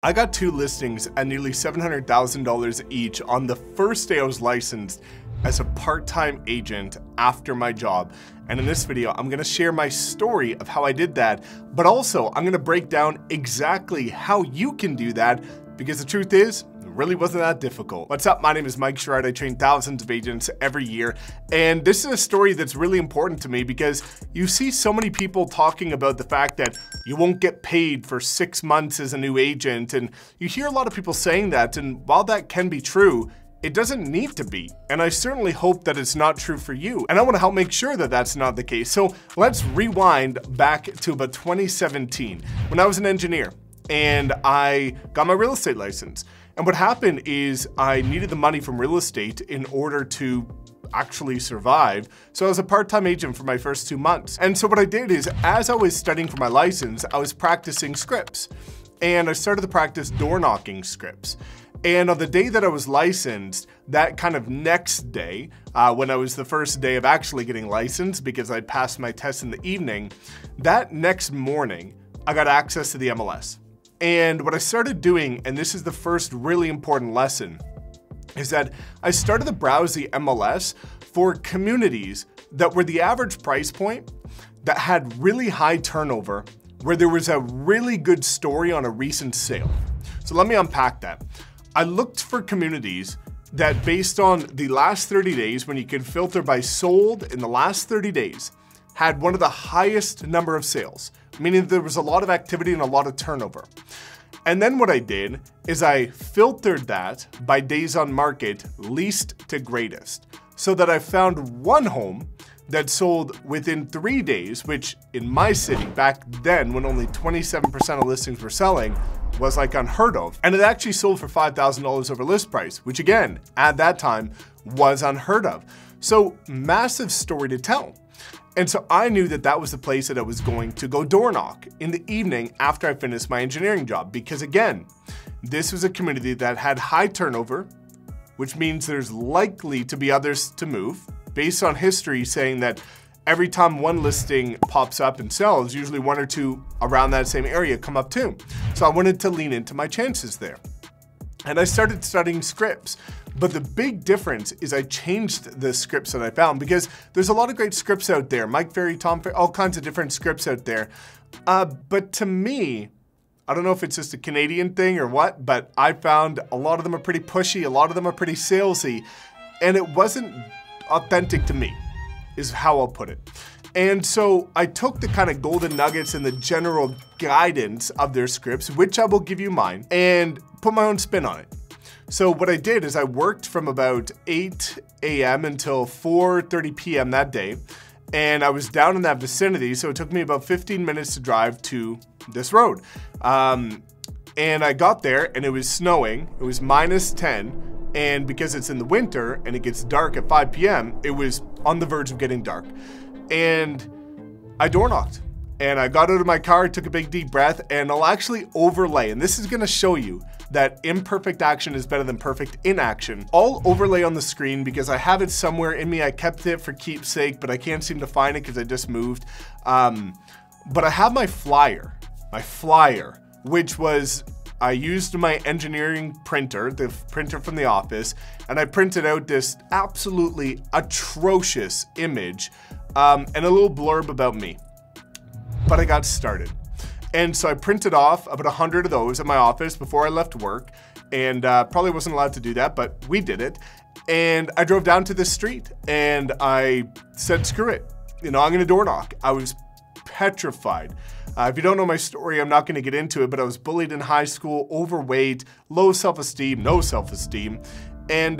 I got two listings at nearly $700,000 each on the first day I was licensed as a part-time agent after my job. And in this video, I'm gonna share my story of how I did that, but also I'm gonna break down exactly how you can do that, because the truth is, it really wasn't that difficult. What's up? My name is Mike Sherrard. I train thousands of agents every year. And this is a story that's really important to me because you see so many people talking about the fact that you won't get paid for 6 months as a new agent. And you hear a lot of people saying that. And while that can be true, it doesn't need to be. And I certainly hope that it's not true for you. And I want to help make sure that that's not the case. So let's rewind back to about 2017 when I was an engineer and I got my real estate license. And what happened is I needed the money from real estate in order to actually survive. So I was a part-time agent for my first 2 months. And so what I did is, as I was studying for my license, I was practicing scripts. And I started to practice door knocking scripts. And on the day that I was licensed, that kind of next day, when I was the first day of actually getting licensed because I passed my test in the evening, that next morning, I got access to the MLS. And what I started doing, and this is the first really important lesson, is that I started to browse the MLS for communities that were the average price point, that had really high turnover, where there was a really good story on a recent sale. So let me unpack that. I looked for communities that, based on the last 30 days, when you could filter by sold in the last 30 days, had one of the highest number of sales, meaning there was a lot of activity and a lot of turnover. And then what I did is I filtered that by days on market, least to greatest, so that I found one home that sold within 3 days, which in my city back then, when only 27% of listings were selling, was like unheard of. And it actually sold for $5,000 over list price, which again, at that time was unheard of. So massive story to tell. And so I knew that that was the place that I was going to go door knock in the evening after I finished my engineering job. Because again, this was a community that had high turnover, which means there's likely to be others to move, based on history saying that every time one listing pops up and sells, usually one or two around that same area come up too. So I wanted to lean into my chances there. And I started studying scripts. But the big difference is I changed the scripts that I found, because there's a lot of great scripts out there. Mike Ferry, Tom Ferry, all kinds of different scripts out there. But to me, I don't know if it's just a Canadian thing or what, but I found a lot of them are pretty pushy, a lot of them are pretty salesy, and it wasn't authentic to me, is how I'll put it. And so I took the kind of golden nuggets and the general guidance of their scripts, which I will give you mine, and put my own spin on it. So what I did is I worked from about 8 a.m. until 4:30 p.m. that day, and I was down in that vicinity, so it took me about 15 minutes to drive to this road. And I got there and it was snowing, it was -10, and because it's in the winter and it gets dark at 5 p.m., it was on the verge of getting dark. And I door knocked. And I got out of my car, took a big deep breath, and I'll actually overlay, and this is gonna show you that imperfect action is better than perfect inaction. I'll overlay on the screen because I have it somewhere in me. I kept it for keepsake, but I can't seem to find it because I just moved. But I have my flyer, which was, I used my engineering printer, the printer from the office, and I printed out this absolutely atrocious image and a little blurb about me. But I got started. And so I printed off about 100 of those at my office before I left work, and probably wasn't allowed to do that, but we did it. And I drove down to this street and I said, screw it. You know, I'm gonna door knock. I was petrified. If you don't know my story, I'm not gonna get into it, but I was bullied in high school, overweight, low self-esteem, no self-esteem, and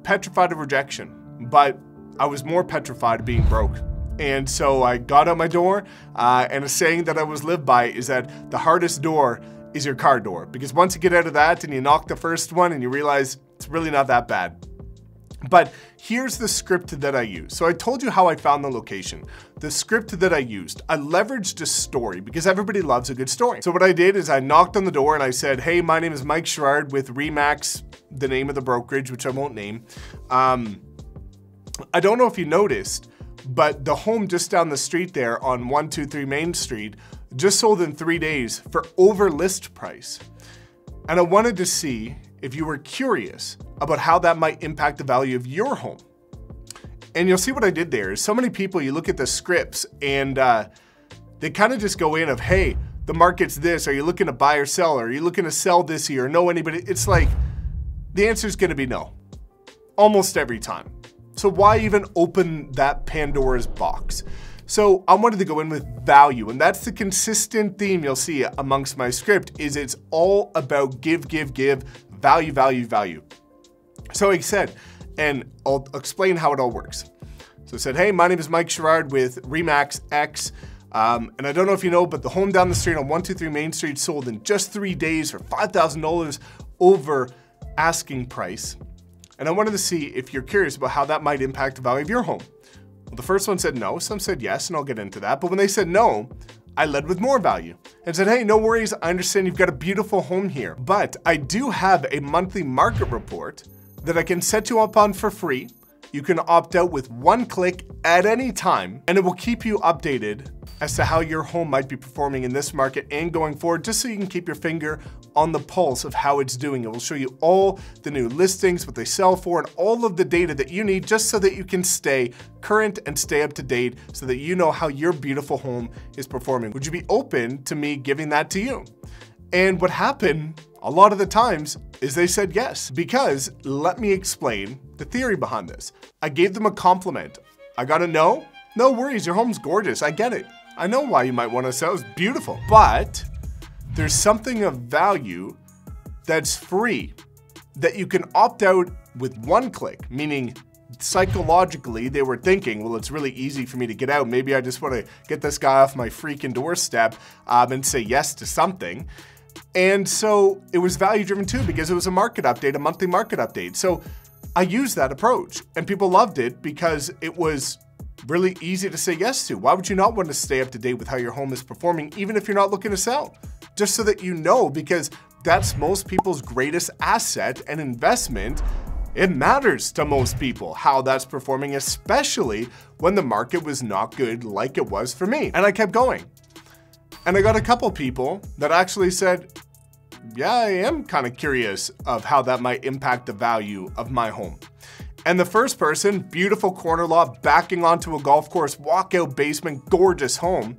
petrified of rejection. But I was more petrified of being broke. And so I got out my door, and a saying that I was lived by is that the hardest door is your car door. Because once you get out of that and you knock the first one and you realize it's really not that bad. But here's the script that I used. So I told you how I found the location. The script that I used, I leveraged a story because everybody loves a good story. So what I did is I knocked on the door and I said, hey, my name is Mike Sherrard with Remax, the name of the brokerage, which I won't name. I don't know if you noticed, but the home just down the street there on 123 Main Street just sold in 3 days for over list price. And I wanted to see if you were curious about how that might impact the value of your home. And you'll see what I did there is so many people, you look at the scripts and they kind of just go in of, hey, the market's this. Are you looking to buy or sell? Are you looking to sell this year? Know anybody? It's like, the answer is going to be no, almost every time. So why even open that Pandora's box? So I wanted to go in with value, and that's the consistent theme you'll see amongst my script is it's all about give, value, value, value. So I said, and I'll explain how it all works. So I said, hey, my name is Mike Sherrard with Remax X. And I don't know if you know, but the home down the street on 123 Main Street sold in just 3 days for $5,000 over asking price. And I wanted to see if you're curious about how that might impact the value of your home. Well, the first one said no, some said yes, and I'll get into that. But when they said no, I led with more value and said, hey, no worries. I understand you've got a beautiful home here, but I do have a monthly market report that I can set you up on for free. You can opt out with one click at any time, and it will keep you updated as to how your home might be performing in this market and going forward, just so you can keep your finger on the pulse of how it's doing. It will show you all the new listings, what they sell for, and all of the data that you need just so that you can stay current and stay up to date so that you know how your beautiful home is performing. Would you be open to me giving that to you? And what happened a lot of the times is they said yes, because let me explain the theory behind this. I gave them a compliment. I got a no? No worries, your home's gorgeous, I get it. I know why you might want to sell, it's beautiful. But there's something of value that's free that you can opt out with one click, meaning psychologically they were thinking, well, it's really easy for me to get out. Maybe I just want to get this guy off my freaking doorstep and say yes to something. And so it was value driven too, because it was a market update, a monthly market update. So I used that approach and people loved it because it was really easy to say yes to. Why would you not want to stay up to date with how your home is performing, even if you're not looking to sell? Just so that you know, because that's most people's greatest asset and investment. It matters to most people how that's performing, especially when the market was not good like it was for me. And I kept going. And I got a couple people that actually said, yeah, I am kind of curious of how that might impact the value of my home. And the first person, beautiful corner lot, backing onto a golf course, walkout basement, gorgeous home.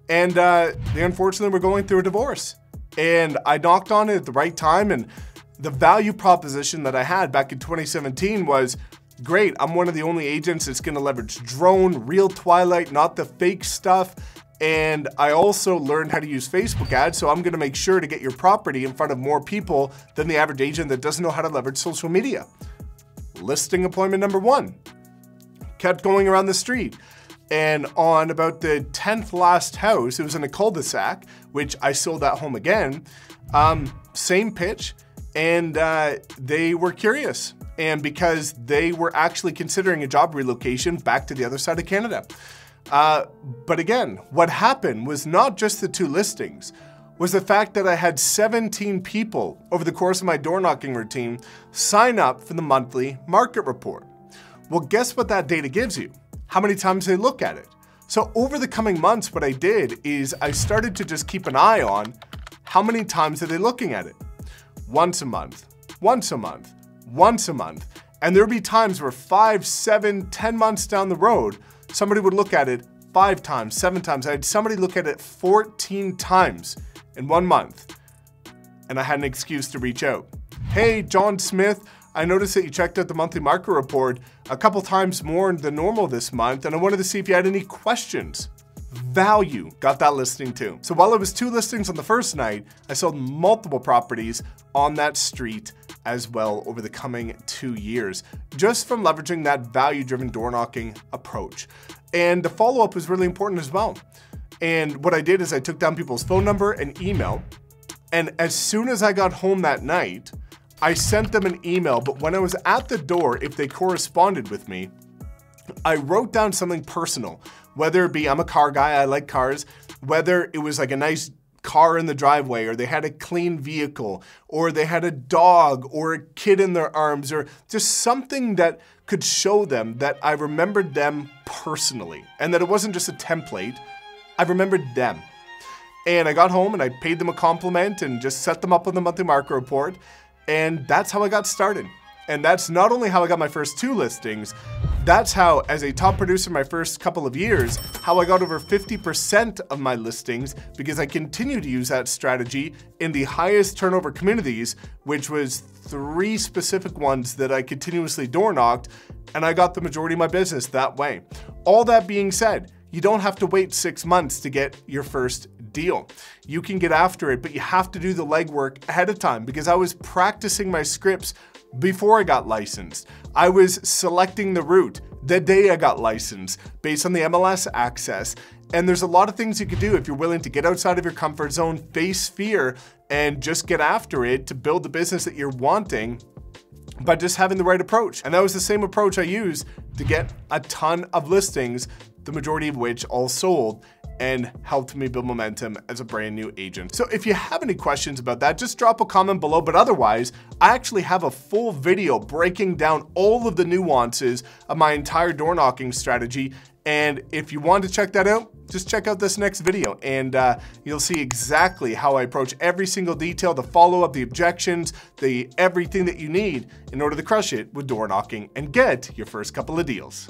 And they unfortunately were going through a divorce. And I knocked on it at the right time. And the value proposition that I had back in 2017 was, great, I'm one of the only agents that's gonna leverage drone, real Twilight, not the fake stuff. And I also learned how to use Facebook ads, so I'm gonna make sure to get your property in front of more people than the average agent that doesn't know how to leverage social media. Listing appointment number 1. Kept going around the street. And on about the 10th last house, it was in a cul-de-sac, which I sold that home again. Same pitch, and they were curious. And because they were actually considering a job relocation back to the other side of Canada. But again, what happened was not just the 2 listings, was the fact that I had 17 people over the course of my door knocking routine sign up for the monthly market report. Well, guess what that data gives you? How many times they look at it. So over the coming months, what I did is I started to just keep an eye on how many times are they looking at it. Once a month, once a month, once a month. And there'd be times where 5, 7, 10 months down the road, somebody would look at it 5 times, 7 times. I had somebody look at it 14 times in 1 month. And I had an excuse to reach out. Hey, John Smith, I noticed that you checked out the monthly market report a couple times more than normal this month, and I wanted to see if you had any questions. Value, got that listing too. So while it was 2 listings on the first night, I sold multiple properties on that street as well over the coming 2 years, just from leveraging that value-driven door knocking approach. And the follow-up was really important as well. And what I did is I took down people's phone number and email, and as soon as I got home that night, I sent them an email, but when I was at the door, if they corresponded with me, I wrote down something personal, whether it be I'm a car guy, I like cars, whether it was like a nice car in the driveway, or they had a clean vehicle, or they had a dog or a kid in their arms, or just something that could show them that I remembered them personally and that it wasn't just a template, I remembered them. And I got home and I paid them a compliment and just set them up on the monthly market report. And that's how I got started. And that's not only how I got my first 2 listings, that's how, as a top producer in my first couple of years, how I got over 50% of my listings, because I continue to use that strategy in the highest turnover communities, which was 3 specific ones that I continuously door knocked, and I got the majority of my business that way. All that being said, you don't have to wait 6 months to get your first deal. You can get after it, but you have to do the legwork ahead of time, because I was practicing my scripts before I got licensed. I was selecting the route the day I got licensed based on the MLS access. And there's a lot of things you could do if you're willing to get outside of your comfort zone, face fear, and just get after it to build the business that you're wanting by just having the right approach. And that was the same approach I used to get a ton of listings, the majority of which all sold, and helped me build momentum as a brand new agent. So if you have any questions about that, just drop a comment below. But otherwise, I actually have a full video breaking down all of the nuances of my entire door knocking strategy. And if you want to check that out, just check out this next video and you'll see exactly how I approach every single detail, the follow-up, the objections, everything that you need in order to crush it with door knocking and get your first couple of deals.